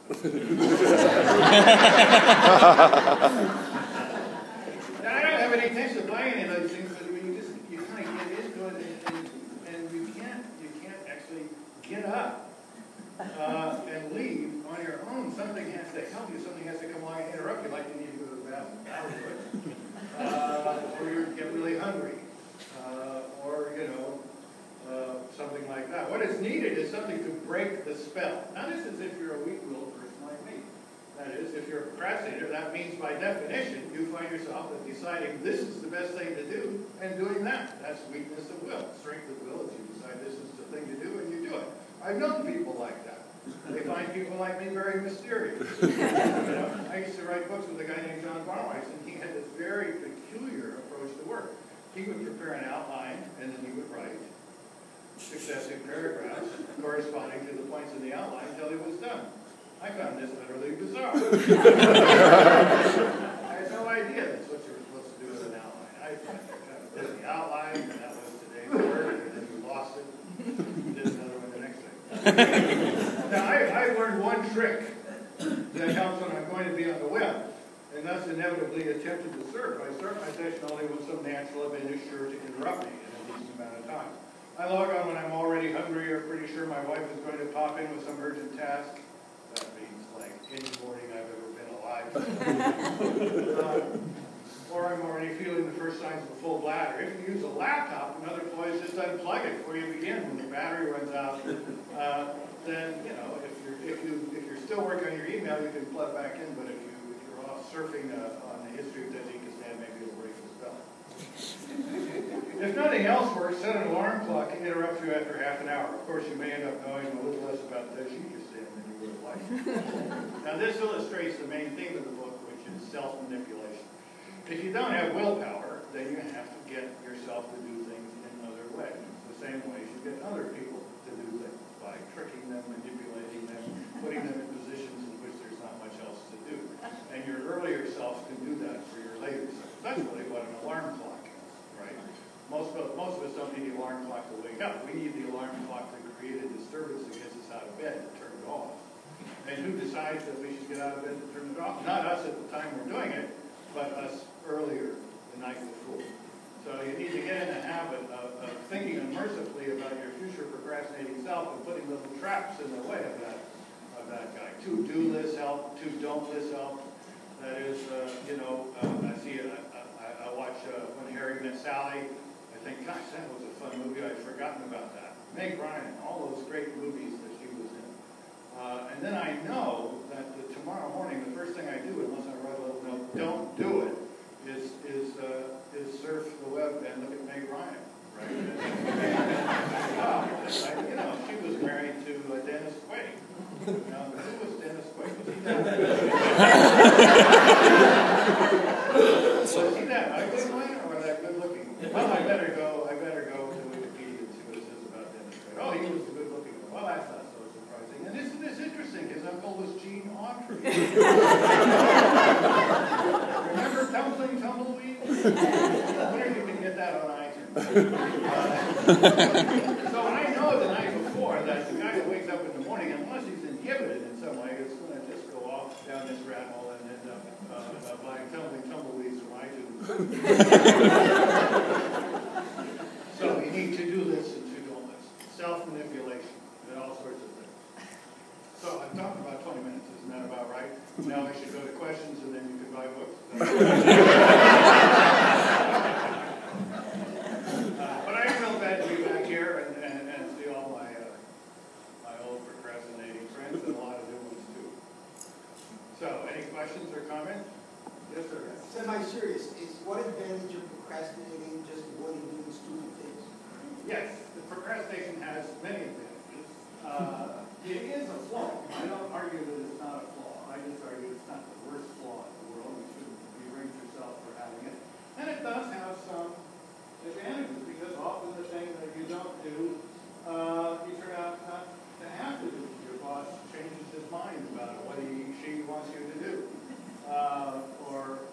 Now, I don't have any intention of buying any of those things, but I mean, you kind of get into it, and you can't actually get up and leave on your own. Something has to help you. Something has to come along and interrupt you, like you need to go to the bathroom, or you get really hungry, or something like that. What is needed is something to break the spell. Now, this is if you're a weak-willed person like me. That is, if you're a procrastinator, that means by definition you find yourself deciding this is the best thing to do and doing that. That's weakness of will. Strength of will is you decide this is the thing to do and you do it. I've known people like that. They find people like me very mysterious. I used to write books with a guy named John Barwise, and he had this very peculiar approach to work. He would prepare an outline, and then he would write successive paragraphs corresponding to the points in the outline until it was done. I found this utterly bizarre. I had no idea that's what you're supposed to do with an outline. I kind of did the outline, and that was today's work, and then you lost it, and did another one the next day. Now, I learned one trick that helps when I'm going to be on the web, and thus inevitably attempted to surf. I start my session only with some natural event is sure to interrupt me in a decent amount of time. I log on when I'm already hungry or pretty sure my wife is going to pop in with some urgent task. That means like any morning I've ever been alive. Or I'm already feeling the first signs of a full bladder. If you use a laptop, another ploy is just unplug it before you begin. When the battery runs out, then if you're still working on your email, you can plug back in. But if you're off surfing on the history of Tajikistan, maybe it'll break the spell. If nothing else works, set an alarm clock to interrupt you after half an hour. Of course, you may end up knowing a little less about Tajikistan than you would have liked. Now, this illustrates the main theme of the book, which is self-manipulation. If you don't have willpower, then you have to get yourself to do things in other ways. The same ways you get other people to do things, by tricking them, manipulating them, putting them in positions in which there's not much else to do. And your earlier self can do that for your later self. That's really what an alarm clock is, right? Most of us don't need the alarm clock to wake up. We need the alarm clock to create a disturbance that gets us out of bed and turn it off. And who decides that we should get out of bed and turn it off? Not us at the time we're doing it, but us earlier, the night before. So you need to get in the habit of thinking immersively about your future procrastinating self and putting little traps in the way of that guy. To-do lists help, to-don't lists help. That is, I watch When Harry Met Sally. I think, gosh, that was a fun movie. I'd forgotten about that. Meg Ryan, all those great movies that she was in. And then I know that tomorrow morning, the first thing I do, unless I write a little note, don't do it, is surf the web and look at Meg Ryan, right? She was married to Dennis Quaid. Now, who was Dennis Quaid? Was he that ugly one or that good looking? Well, I better go to Wikipedia and see what it says about Dennis Quaid. Oh, he was the good looking one. Well, that's not so surprising. And isn't this interesting? His uncle was Gene Autry. Remember Tumbling Tumbleweed? I wonder if you can get that on iTunes. So I know the night before that the guy who wakes up in the morning, unless he's inhibited in some way, is going to just go off down this rat hole and end up buying Tumbling Tumbleweeds from iTunes. So you need to-do lists and to-do lists. Self-manipulation and all sorts of things. So I've talked about 20 minutes. Isn't that about right? Now I should go to questions and then you can buy books. But I am real glad to be back here and see all my old procrastinating friends and a lot of new ones too. So, any questions or comments? Yes, sir. Semi-serious. Is what advantage of procrastinating just avoiding doing stupid things? Yes, the procrastination has many advantages. It is a flaw. I don't argue that it's not a flaw. I just argue it's not the worst flaw in the world. You shouldn't berate yourself for having it. And it does have some advantages because often the thing that you don't do, you turn out not to have to do. Your boss changes his mind about what she wants you to do. Or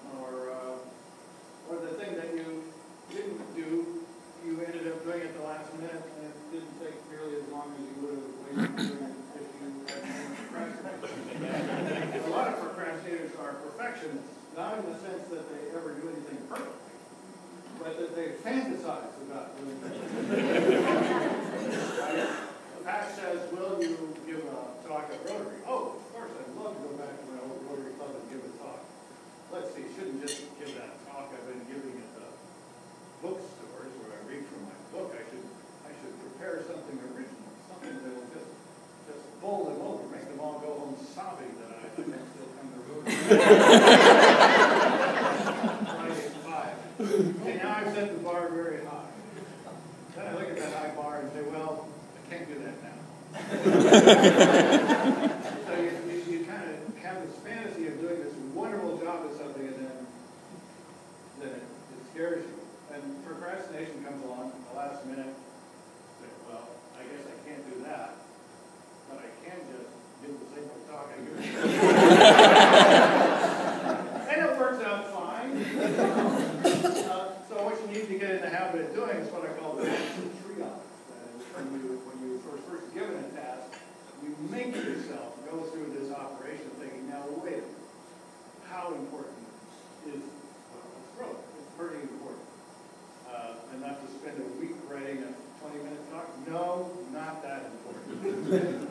the thing that you didn't do, you ended up doing at the last minute, and it didn't take nearly as long as you would have waited to do it if you had been procrastinating. fantasize about doing that. Pat says, will you give a talk at Rotary? Oh, of course, I'd love to go back to my old Rotary Club and give a talk. Let's see, shouldn't just give that talk I've been giving at the bookstores where I read from my book. I should prepare something original, something that will just bowl them over, make them all go home sobbing that I can still come to Rotary. Friday at 5. Okay, now I've set the bar very high. Then I look at that high bar and say, well, I can't do that now. So you kind of have this fantasy of doing this wonderful job at something, and then it scares you. And procrastination comes along at the last minute. Say, well, I guess I can't do that, but I can just give the same talk I give. And it works out fine. So what you need to get in the habit of doing is what I call the triage. When you first given a task, you make yourself go through this operation thinking, now wait a minute, how important is what I wrote? It's pretty important. Enough to spend a week writing a 20-minute talk? No, not that important.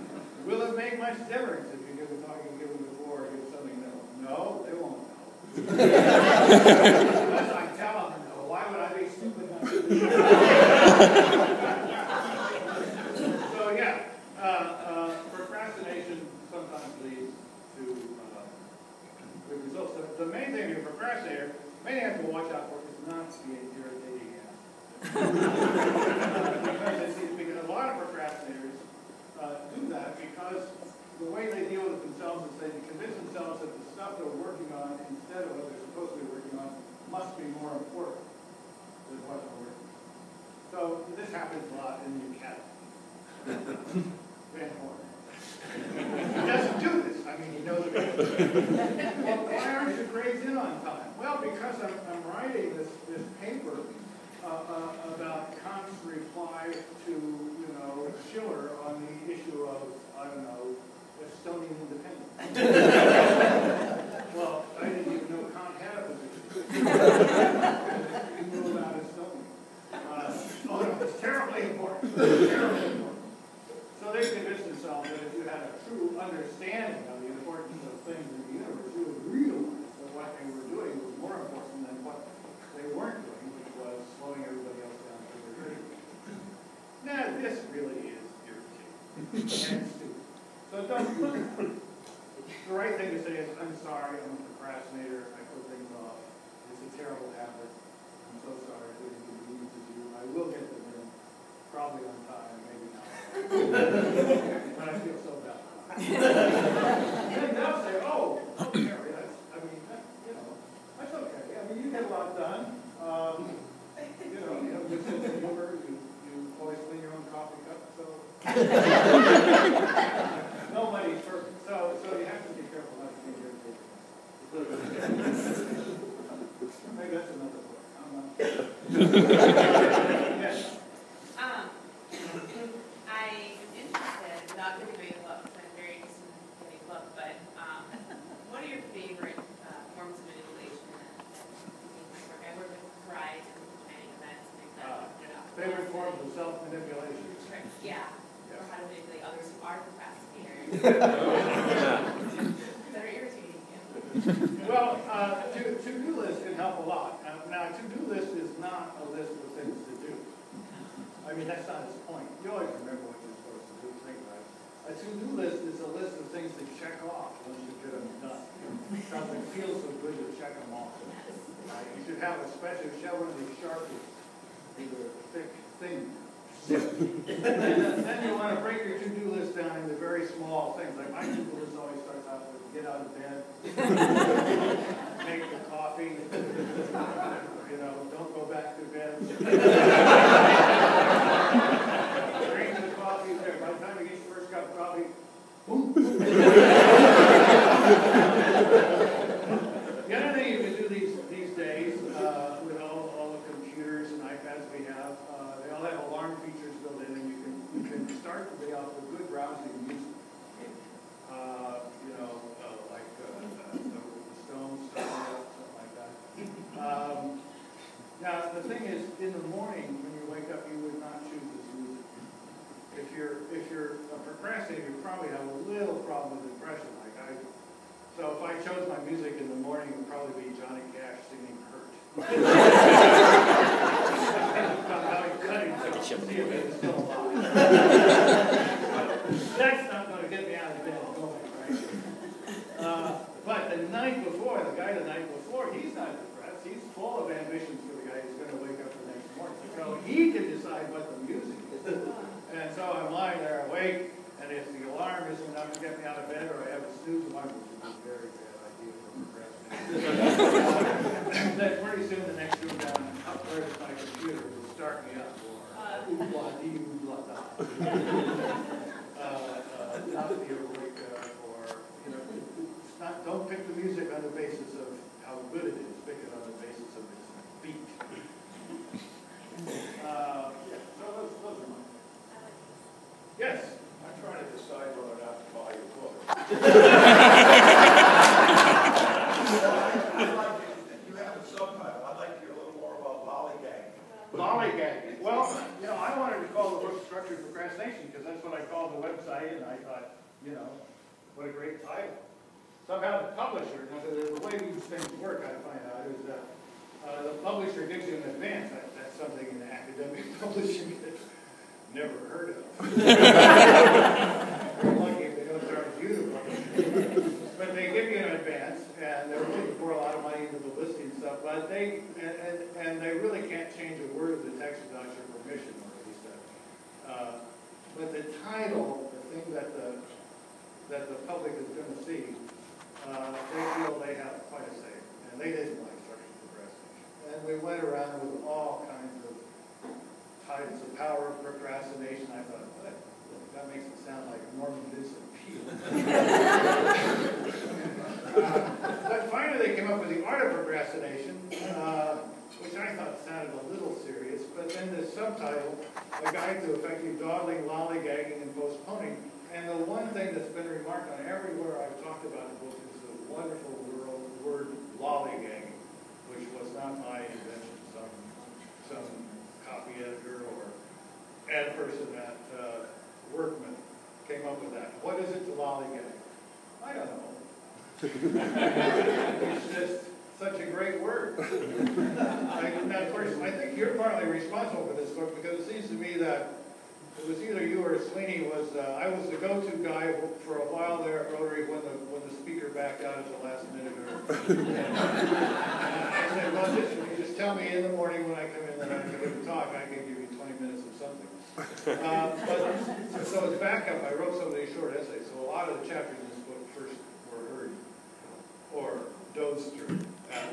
Will it make much difference if you give a talk you given before or give something new? No, they won't know. Unless I tell them no. Why would I be stupid enough to do that? So yeah, procrastination sometimes leads to good results. The main thing in a procrastinator, the main thing you have to watch out for is not being irritating. Because a lot of procrastinators do that because the way they deal with themselves is they convince themselves that the stuff they're working on instead of what they're supposed to be working on must be more important than what they're working on. So this happens a lot in the academy. Van Horn. He doesn't do this. I mean, he knows it. Well, why aren't your grades in on time? Well, because I'm writing this paper about Kant's reply to, Schiller on the issue of, Estonian independence. Well, I didn't even know Kant had a position. He knew about Estonia. No, it's terribly important. Terribly important. So they convinced themselves that if you had a true understanding of the importance of things in the universe, you would realize that what they were doing was more important than what they weren't doing, which was slowing everybody else down to their rate. Now, this really is irritating and stupid. So don't do that. The right thing to say is, I'm sorry, I'm a procrastinator, I put things off. It's a terrible habit. I'm so sorry, I didn't do what you need to do. I will get them in, probably on time, maybe not. But I feel so bad. Then they'll say, oh, Gary, that's okay. I mean, you get a lot done. You have good sense of humor. You always clean your own coffee cup. So nobody's perfect. So you have to be careful not to be irritated. Maybe that's another book. I'm not sure. Yes. I'm interested, without giving away the book, because I'm very interested in getting a book, but what are your favorite forms of manipulation? I work with Horizon planning events and things like that. Favorite forms of self-manipulation? Yeah. Or how to manipulate others who are procrastinators. That are irritating you. Well, to-do list can help a lot. Now, to-do list is not a list of things to do. I mean, that's not its point. You always remember what you're supposed to do, think about it. A to-do list is a list of things to check off once you get them done. Something feels so good to check them off. Right? You should have a special, one of these Sharpies, these are thick things. Then you want to break your to-do list down into very small things. Like my to-do list always starts out with get out of bed, make the coffee, don't go back to bed. Drink the coffee there. By the time you get your first cup of coffee, boom. The other thing you can do these days with all the computers and iPads we have, they all have alarm features built in, and you can start the day off with good browsing music. Like the Stones, something like that. Now the thing is, in the procrastinate, you probably have a little problem with depression. So if I chose my music in the morning, it would probably be Johnny Cash singing Hurt. About how he cut himself, see if he was still alive. That's not going to get me out of bed going, right? But the night before, he's not depressed. He's full of ambitions for the guy who's going to wake up the next morning. So he can decide what the music is. And so I'm lying there awake, and if the alarm isn't enough to get me out of bed, or I have a snooze alarm, which is a very bad idea for procrastination, then pretty soon the next room down, up there is my computer, will start me up, or ooh-blah-dee-oo-blah-da. Not be awake, or, you know, it's not, don't pick the music on the basis of how good it is, pick it on the basis of its beat. Yeah, so those are mine. Yes? I'm trying to decide whether or not to buy your book. You have a subtitle. I'd like to hear a little more about lollygagging. Lollygagging. Well, you know, I wanted to call the book Structured Procrastination because that's what I called the website, and I thought, you know, what a great title. Somehow the publisher, now the way these things work, I find out, is that the publisher gives you an advance. That's something in academic publishing that never heard of. Very lucky if they don't start with you to publish. But they give you an advance, and they're willing to pour a lot of money into publicity and stuff, but they really can't change a word of the text without your permission, or at least but the title, the thing that the public is going to see, they feel they have quite a say, and they didn't like Structured Procrastination. And we went around with all kinds of titles, The Power of Procrastination. I thought, that makes it sound like Norman Vincent Peale. But finally they came up with The Art of Procrastination, which I thought sounded a little serious, but then the subtitle, A Guide to Effective Dawdling, Lollygagging, and Postponing. And the one thing that's been remarked on everywhere I've talked about the book is the wonderful word lollygagging, which was not my invention. Some copy editor or ad person at Workman came up with that. What is it to lollygag? I don't know. It's just such a great word. Now, of course, I think you're partly responsible for this book because it seems to me that it was either you or Sweeney I was the go-to guy for a while there at Rotary when the speaker backed out at the last minute. I said, well, you just tell me in the morning when I come in that I'm going to talk, I can give you 20 minutes of something. So as backup, I wrote some of these short essays. So a lot of the chapters in this book first were heard or dozed through at